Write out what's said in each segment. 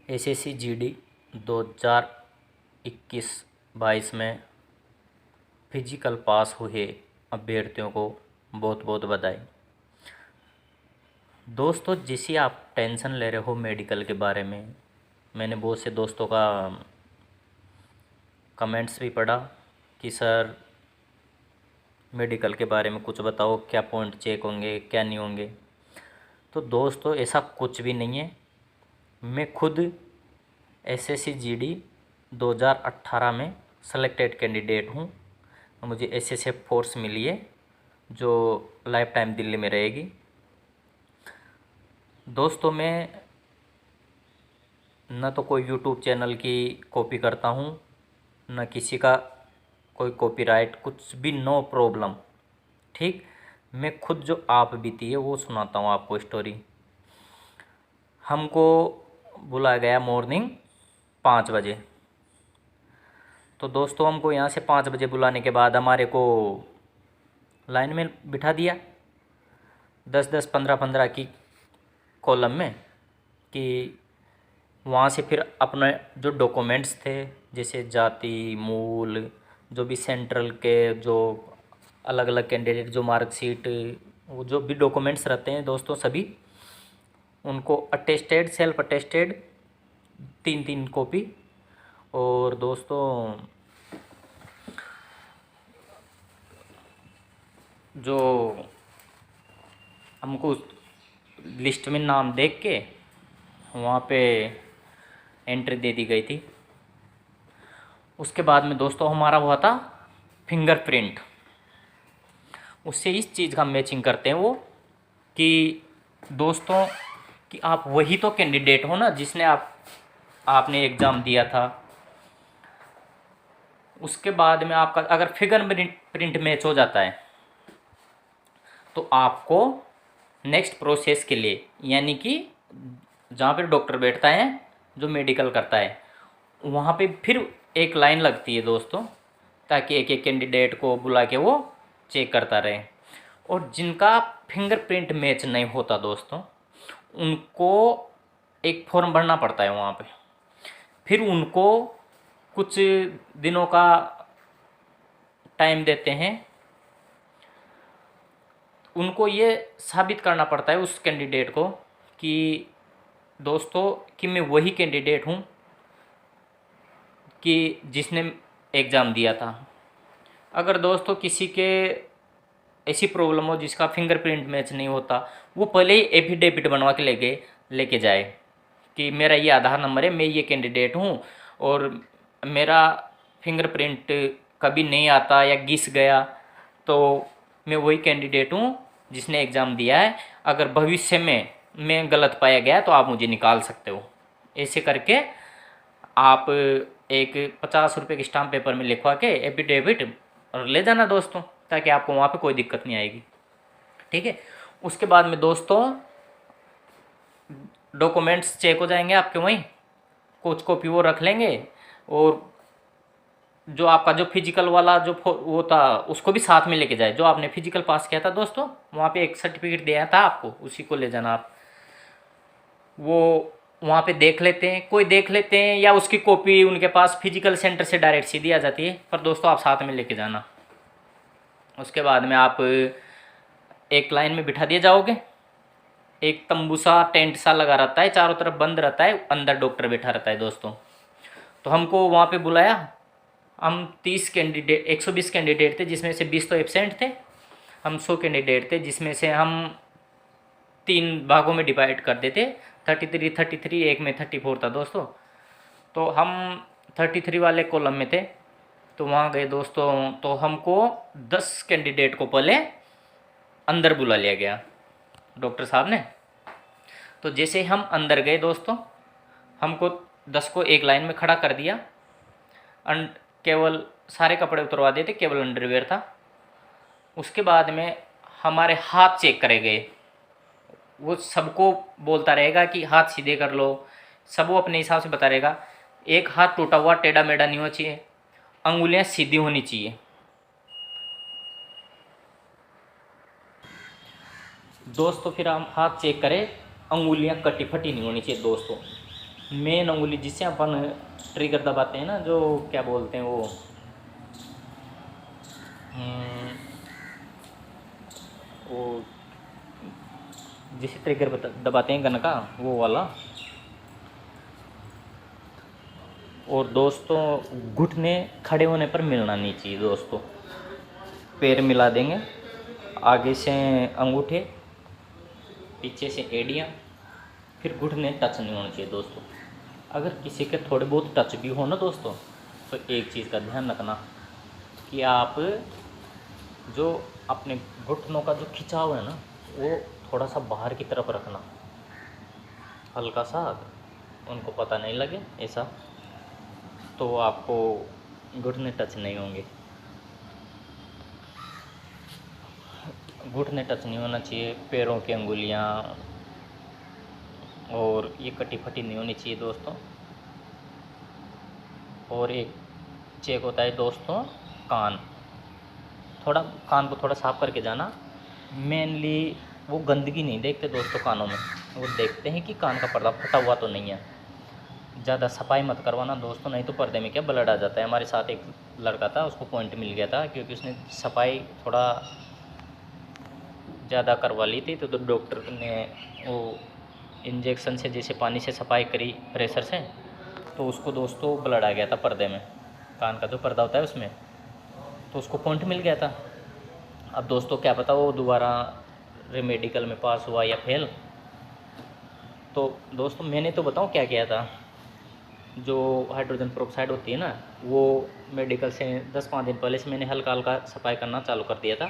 SSC GD 2021-22 में physical पास हुए अभ्यर्थियों को बहुत बहुत बधाई। दोस्तों, जिसे आप टेंशन ले रहे हो मेडिकल के बारे में, मैंने बहुत से दोस्तों का कमेंट्स भी पढ़ा कि सर मेडिकल के बारे में कुछ बताओ, क्या पॉइंट चेक होंगे क्या नहीं होंगे। तो दोस्तों, ऐसा कुछ भी नहीं है। मैं खुद एसएससी जीडी 2018 में सेलेक्टेड कैंडिडेट हूँ। मुझे एसएसएफ फोर्स मिली है जो लाइफ टाइम दिल्ली में रहेगी। दोस्तों, मैं न तो कोई यूट्यूब चैनल की कॉपी करता हूँ, न किसी का कोई कॉपीराइट, कुछ भी, नो प्रॉब्लम। ठीक, मैं खुद जो आप बीती है वो सुनाता हूँ आपको स्टोरी। हमको बुलाया गया मॉर्निंग 5 बजे। तो दोस्तों, हमको यहाँ से 5 बजे बुलाने के बाद हमारे को लाइन में बिठा दिया 10-10, 15-15 की कॉलम में, कि वहाँ से फिर अपने जो डॉक्यूमेंट्स थे, जैसे जाति, मूल, जो भी सेंट्रल के जो अलग अलग कैंडिडेट जो मार्कशीट, वो जो भी डॉक्यूमेंट्स रहते हैं दोस्तों, सभी उनको अटेस्टेड, सेल्फ अटेस्टेड 3-3 कॉपी। और दोस्तों, जो हमको लिस्ट में नाम देख के वहाँ पे एंट्री दे दी गई थी। उसके बाद में दोस्तों हमारा हुआ था फिंगरप्रिंट। उससे इस चीज़ का मैचिंग करते हैं वो, कि दोस्तों कि आप वही तो कैंडिडेट हो ना जिसने आपने एग्ज़ाम दिया था। उसके बाद में आपका अगर फिंगरप्रिंट मैच हो जाता है तो आपको नेक्स्ट प्रोसेस के लिए, यानी कि जहाँ पे डॉक्टर बैठता है जो मेडिकल करता है, वहाँ पे फिर एक लाइन लगती है दोस्तों, ताकि एक एक कैंडिडेट को बुला के वो चेक करता रहे। और जिनका फिंगरप्रिंट मैच नहीं होता दोस्तों, उनको एक फॉर्म भरना पड़ता है वहाँ पे। फिर उनको कुछ दिनों का टाइम देते हैं। उनको ये साबित करना पड़ता है उस कैंडिडेट को कि दोस्तों कि मैं वही कैंडिडेट हूँ कि जिसने एग्ज़ाम दिया था। अगर दोस्तों किसी के ऐसी प्रॉब्लम हो जिसका फिंगरप्रिंट मैच नहीं होता, वो पहले ही एफिडेविट बनवा के लेके जाए कि मेरा ये आधार नंबर है, मैं ये कैंडिडेट हूँ और मेरा फिंगरप्रिंट कभी नहीं आता या गिस गया तो मैं वही कैंडिडेट हूँ जिसने एग्ज़ाम दिया है। अगर भविष्य में मैं गलत पाया गया तो आप मुझे निकाल सकते हो। ऐसे करके आप एक 50 रुपये के स्टाम्प पेपर में लिखवा के एफिडेविट और ले जाना दोस्तों, ताकि आपको वहाँ पे कोई दिक्कत नहीं आएगी। ठीक है। उसके बाद में दोस्तों डॉक्यूमेंट्स चेक हो जाएंगे आपके, वहीं कुछ कॉपी वो रख लेंगे, और जो आपका जो फिजिकल वाला जो वो था उसको भी साथ में लेके जाए। जो आपने फिजिकल पास किया था दोस्तों, वहाँ पे एक सर्टिफिकेट दिया था आपको, उसी को ले जाना आप। वो वहाँ पे देख लेते हैं, कोई देख लेते हैं, या उसकी कॉपी उनके पास फिजिकल सेंटर से डायरेक्ट सीधी आ जाती है, पर दोस्तों आप साथ में लेके जाना। उसके बाद में आप एक लाइन में बिठा दिए जाओगे। एक तंबू सा, टेंट सा लगा रहता है, चारों तरफ बंद रहता है, अंदर डॉक्टर बैठा रहता है दोस्तों। तो हमको वहाँ पे बुलाया। हम 30 कैंडिडेट, 120 कैंडिडेट थे, जिसमें से 20 तो एब्सेंट थे। हम 100 कैंडिडेट थे, जिसमें से हम 3 भागों में डिवाइड कर देते, 33, एक में 34 था दोस्तों। तो हम 33 वाले कॉलम में थे। तो वहाँ गए दोस्तों, तो हमको 10 कैंडिडेट को पहले अंदर बुला लिया गया डॉक्टर साहब ने। तो जैसे हम अंदर गए दोस्तों, हमको 10 को एक लाइन में खड़ा कर दिया। केवल सारे कपड़े उतरवा देते, केवल अंडरवेयर था। उसके बाद में हमारे हाथ चेक करे गए। वो सबको बोलता रहेगा कि हाथ सीधे कर लो, सब वो अपने हिसाब से बता रहेगा। एक हाथ टूटा हुआ टेढ़ा मेढ़ा नहीं होना चाहिए, अंगुलियां सीधी होनी चाहिए। दोस्तों फिर हम हाथ चेक करें, अंगुलियां कटी फटी नहीं होनी चाहिए दोस्तों। मेन उंगली जिससे अपन ट्रिगर दबाते हैं ना, जो क्या बोलते हैं वो, हम्म, वो जिसे ट्रिगर दबाते हैं गन का, वो वाला। और दोस्तों घुटने खड़े होने पर मिलना नहीं चाहिए दोस्तों। पैर मिला देंगे, आगे से अंगूठे, पीछे से एड़ियाँ, फिर घुटने टच नहीं होना चाहिए दोस्तों। अगर किसी के थोड़े बहुत टच भी हो ना दोस्तों, तो एक चीज़ का ध्यान रखना कि आप जो अपने घुटनों का जो खिंचाव है ना, वो थोड़ा सा बाहर की तरफ रखना, हल्का सा, उनको पता नहीं लगे ऐसा, तो आपको घुटने टच नहीं होंगे। घुटने टच नहीं होना चाहिए, पैरों की अंगुलियां, और ये कटी फटी नहीं होनी चाहिए दोस्तों। और एक चेक होता है दोस्तों, कान, थोड़ा कान को थोड़ा साफ करके जाना। मेनली वो गंदगी नहीं देखते दोस्तों कानों में, वो देखते हैं कि कान का पर्दा फटा हुआ तो नहीं है। ज़्यादा सफाई मत करवाना दोस्तों, नहीं तो पर्दे में क्या ब्लड आ जाता है। हमारे साथ एक लड़का था, उसको पॉइंट मिल गया था क्योंकि उसने सफाई थोड़ा ज़्यादा करवा ली थी, तो डॉक्टर ने वो इंजेक्शन से जैसे पानी से सफाई करी प्रेशर से, तो उसको दोस्तों ब्लड आ गया था पर्दे में, कान का जो पर्दा होता है उसमें, तो उसको पॉइंट मिल गया था। अब दोस्तों क्या पता वो दोबारा मेडिकल में पास हुआ या फेल। तो दोस्तों मैंने तो बताऊँ क्या किया था, जो हाइड्रोजन पेरोक्साइड होती है ना, वो मेडिकल से 10-5 दिन पहले से मैंने हल्का हल्का सफाई करना चालू कर दिया था।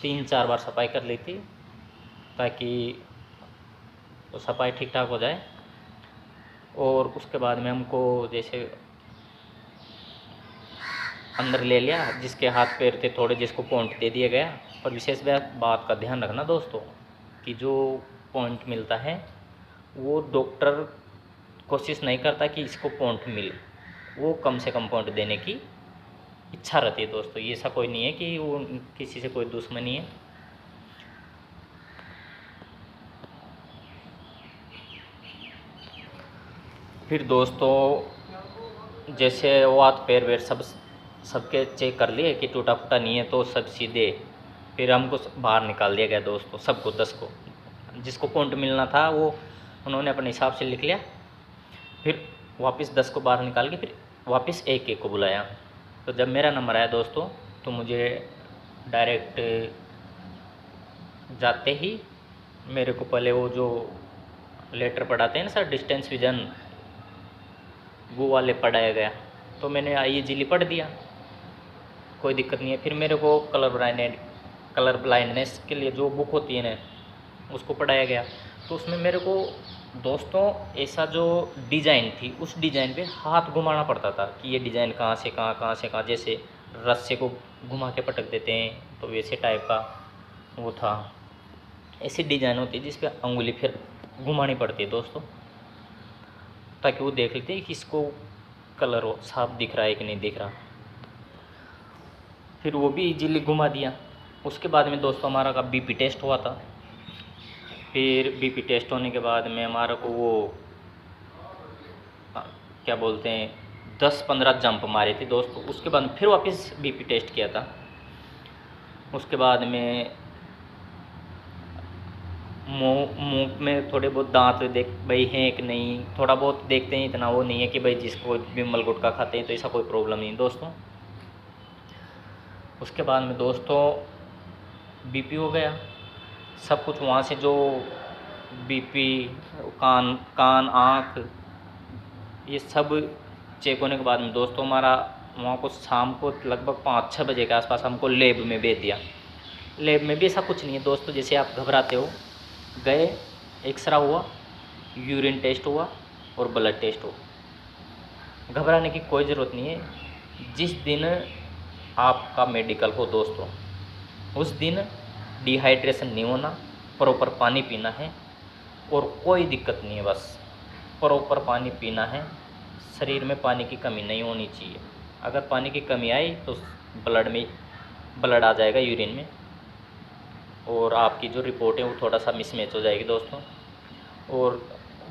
3-4 बार सफाई कर ली थी, ताकि वो सफाई ठीक ठाक हो जाए। और उसके बाद में हमको जैसे अंदर ले लिया, जिसके हाथ पैर थे थोड़े, जिसको पॉइंट दे दिया गया। पर विशेष बात का ध्यान रखना दोस्तों कि जो पॉइंट मिलता है वो डॉक्टर कोशिश नहीं करता कि इसको पॉइंट मिले, वो कम से कम पॉइंट देने की इच्छा रहती है दोस्तों। ये ऐसा कोई नहीं है कि वो किसी से कोई दुश्मनी है। फिर दोस्तों जैसे वो हाथ पैर वेर सबके चेक कर लिए कि टूटा फूटा नहीं है, तो सब सीधे, फिर हमको बाहर निकाल दिया गया दोस्तों, सबको 10 को। जिसको पॉइंट मिलना था वो उन्होंने अपने हिसाब से लिख लिया। फिर वापस 10 को बाहर निकाल के फिर वापस एक एक को बुलाया। तो जब मेरा नंबर आया दोस्तों, तो मुझे डायरेक्ट जाते ही मेरे को पहले वो जो लेटर पढ़ाते हैं ना सर, डिस्टेंस विजन, वो वाले पढ़ाया गया। तो मैंने IEGLI पढ़ दिया, कोई दिक्कत नहीं है। फिर मेरे को कलर ब्लाइंडनेस के लिए जो बुक होती है ना, उसको पढ़ाया गया। तो उसमें मेरे को दोस्तों ऐसा जो डिज़ाइन थी, उस डिज़ाइन पे हाथ घुमाना पड़ता था कि ये डिज़ाइन कहाँ से कहाँ, कहाँ से कहाँ, जैसे रस्से को घुमा के पटक देते हैं तो वैसे टाइप का वो था। ऐसी डिज़ाइन होती है जिस पे अंगुली फिर घुमानी पड़ती है दोस्तों, ताकि वो देख लेते हैं कि इसको कलर हो साफ दिख रहा है कि नहीं दिख रहा। फिर वो भी इजीली घुमा दिया। उसके बाद में दोस्तों हमारा का BP टेस्ट हुआ था। फिर BP टेस्ट होने के बाद में हमारा को वो क्या बोलते हैं 10-15 जंप मारे थे दोस्तों। उसके बाद फिर वापस BP टेस्ट किया था। उसके बाद में मुंह में थोड़े बहुत दांत देख भाई हैं कि नहीं, थोड़ा बहुत देखते हैं, इतना वो नहीं है कि भाई जिसको बिमल गुटखा खाते हैं तो ऐसा कोई प्रॉब्लम नहीं दोस्तों। उसके बाद में दोस्तों BP हो गया, सब कुछ वहाँ से जो BP, कान आँख, ये सब चेक होने के बाद में दोस्तों हमारा वहाँ को शाम को लगभग 5-6 बजे के आसपास हमको लैब में भेज दिया। लैब में भी ऐसा कुछ नहीं है दोस्तों, जैसे आप घबराते हो, गए, एक्सरा हुआ, यूरिन टेस्ट हुआ और ब्लड टेस्ट हुआ। घबराने की कोई ज़रूरत नहीं है। जिस दिन आपका मेडिकल हो दोस्तों, उस दिन डिहाइड्रेशन नहीं होना, प्रॉपर पानी पीना है, और कोई दिक्कत नहीं है, बस प्रॉपर पानी पीना है। शरीर में पानी की कमी नहीं होनी चाहिए। अगर पानी की कमी आई तो ब्लड आ जाएगा यूरिन में, और आपकी जो रिपोर्ट है वो थोड़ा सा मिसमैच हो जाएगी दोस्तों। और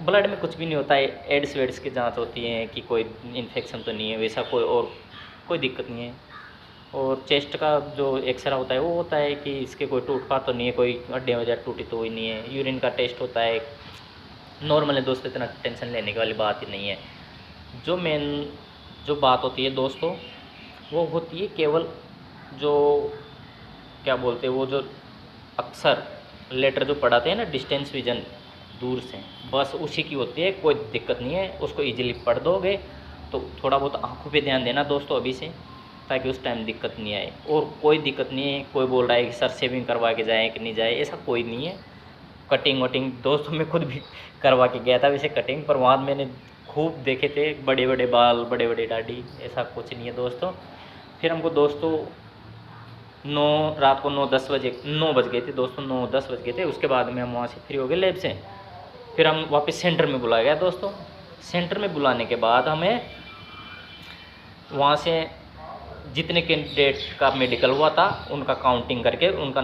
ब्लड में कुछ भी नहीं होता है, एड्स वेड्स की जांच होती है कि कोई इन्फेक्शन तो नहीं है, वैसा कोई और कोई दिक्कत नहीं है। और चेस्ट का जो एक्सरा होता है वो होता है कि इसके कोई टूट फाट तो नहीं है, कोई हड्डियाँ वगैरह टूटी तो हुई नहीं है। यूरिन का टेस्ट होता है, नॉर्मल है दोस्तों, इतना टेंशन लेने की वाली बात ही नहीं है। जो मेन जो बात होती है दोस्तों वो होती है केवल जो क्या बोलते हैं वो जो अक्सर लेटर जो पढ़ाते हैं ना, डिस्टेंस विजन, दूर से, बस उसी की होती है। कोई दिक्कत नहीं है, उसको इजीली पढ़ दोगे। तो थोड़ा बहुत आंखों पे ध्यान देना दोस्तों अभी से, ताकि उस टाइम दिक्कत नहीं आए। और कोई दिक्कत नहीं है, कोई बोल रहा है कि सर शेविंग करवा के जाए कि नहीं जाए, ऐसा कोई नहीं है। कटिंग वटिंग दोस्तों मैं खुद भी करवा के गया था वैसे कटिंग, पर वहाँ मैंने खूब देखे थे बड़े बड़े बाल, बड़े बड़े दाढ़ी, ऐसा कुछ नहीं है दोस्तों। फिर हमको दोस्तों रात को 9 बज गए थे दोस्तों, 9-10 बज गए थे। उसके बाद में हम वहाँ से फ्री हो गए लैब से। फिर हम वापस सेंटर में बुलाया गया दोस्तों। सेंटर में बुलाने के बाद हमें वहाँ से जितने कैंडिडेट का मेडिकल हुआ था उनका काउंटिंग करके, उनका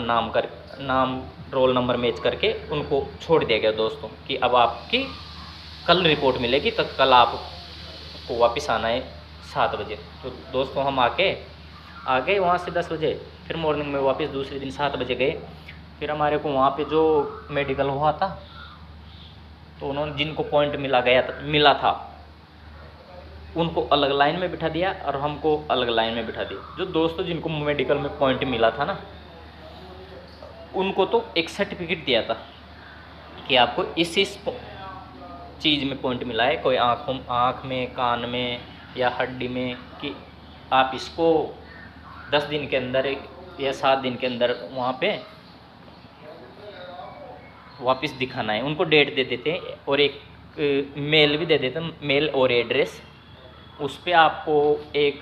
नाम रोल नंबर मैच करके उनको छोड़ दिया गया दोस्तों, कि अब आपकी कल रिपोर्ट मिलेगी, तो कल आपको वापस आना है 7 बजे। तो दोस्तों हम आ गए वहाँ से 10 बजे। फिर मॉर्निंग में वापस दूसरे दिन 7 बजे गए। फिर हमारे को वहाँ पे जो मेडिकल हुआ था, तो उन्होंने जिनको पॉइंट मिला था उनको अलग लाइन में बिठा दिया और हमको अलग लाइन में बिठा दिया। जो दोस्तों जिनको मेडिकल में पॉइंट मिला था ना, उनको तो एक सर्टिफिकेट दिया था कि आपको इस चीज़ में पॉइंट मिला है, कोई आँख में, कान में या हड्डी में, कि आप इसको 10 दिन के अंदर या 7 दिन के अंदर वहाँ पे वापस दिखाना है। उनको डेट दे देते हैं और एक मेल भी दे देते हैं, मेल और एड्रेस। उस पर आपको एक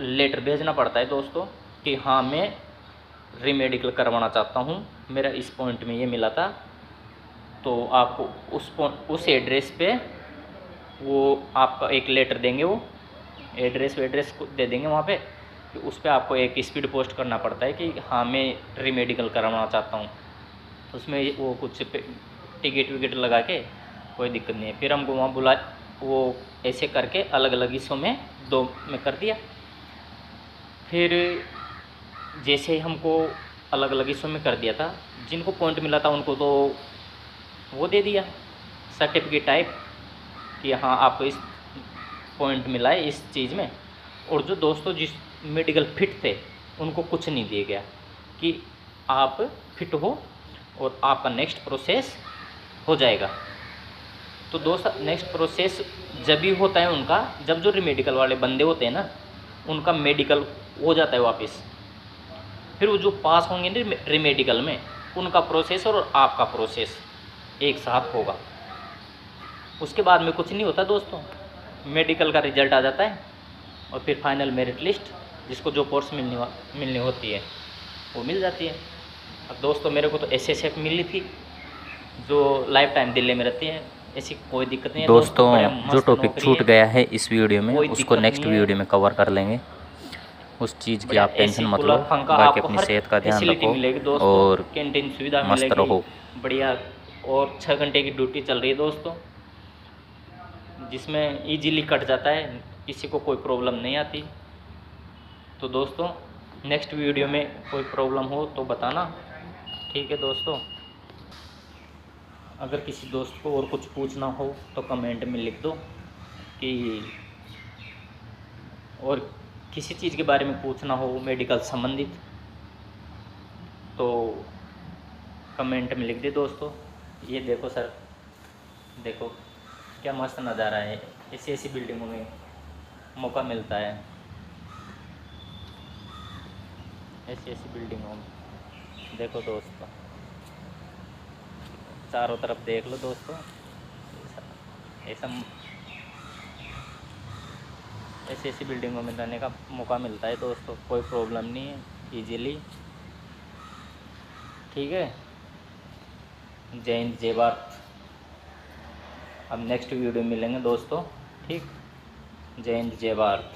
लेटर भेजना पड़ता है दोस्तों कि हाँ मैं रीमेडिकल करवाना चाहता हूँ, मेरा इस पॉइंट में ये मिला था। तो आपको उस एड्रेस पे वो आपका एक लेटर देंगे, वो एड्रेस को दे देंगे वहाँ पे, कि उस पर आपको एक स्पीड पोस्ट करना पड़ता है कि हाँ मैं रीमेडिकल करवाना चाहता हूँ। उसमें वो कुछ टिकट विकेट लगा के कोई दिक्कत नहीं है। फिर हमको वहाँ वो ऐसे करके अलग अलग हिस्सों में 2 में कर दिया। फिर जैसे हमको अलग अलग हिस्सों में कर दिया था, जिनको पॉइंट मिला था उनको तो वो दे दिया सर्टिफिकेट टाइप कि हाँ आपको इस पॉइंट मिला है इस चीज़ में। और जो दोस्तों जिस मेडिकल फिट थे उनको कुछ नहीं दिया गया कि आप फिट हो और आपका नेक्स्ट प्रोसेस हो जाएगा। तो दोस्त नेक्स्ट प्रोसेस जब भी होता है उनका, जब जो रीमेडिकल वाले बंदे होते हैं ना, उनका मेडिकल हो जाता है वापस। फिर वो जो पास होंगे ना रीमेडिकल में, उनका प्रोसेस और आपका प्रोसेस एक साथ होगा। उसके बाद में कुछ नहीं होता दोस्तों, मेडिकल का रिजल्ट आ जाता है और फिर फाइनल मेरिट लिस्ट, जिसको जो कोर्स मिलनी होती है वो मिल जाती है। अब दोस्तों मेरे को तो SSF मिली थी जो लाइफ टाइम दिल्ली में रहती है, ऐसी कोई दिक्कत नहीं है दोस्तों। जो टॉपिक छूट गया है इस वीडियो में, उसको नेक्स्ट नहीं है। वीडियो में कवर कर लेंगे। उस चीज़ की आप टेंशन मत लो, पंखा बाकी आपको अपनी हर सेहत का ध्यान फैसिलिटी मिलेगी रखो दोस्तों, और कैंटीन सुविधा मस्त मिलेगी रहो। बढ़िया। और 6 घंटे की ड्यूटी चल रही है दोस्तों, जिसमें इजीली कट जाता है, किसी को कोई प्रॉब्लम नहीं आती। तो दोस्तों नेक्स्ट वीडियो में कोई प्रॉब्लम हो तो बताना, ठीक है दोस्तों। अगर किसी दोस्त को और कुछ पूछना हो तो कमेंट में लिख दो, कि और किसी चीज़ के बारे में पूछना हो मेडिकल संबंधित तो कमेंट में लिख दे दोस्तों। ये देखो सर, देखो क्या मस्त नज़ारा है, ऐसी बिल्डिंगों में मौका मिलता है, ऐसी बिल्डिंगों में। देखो दोस्तों चारों तरफ देख लो दोस्तों, ऐसी बिल्डिंगों में रहने का मौका मिलता है दोस्तों, कोई प्रॉब्लम नहीं है, इजीली। ठीक है, जय हिंद जय भारत। अब नेक्स्ट वीडियो मिलेंगे दोस्तों, ठीक। जय हिंद जय भारत।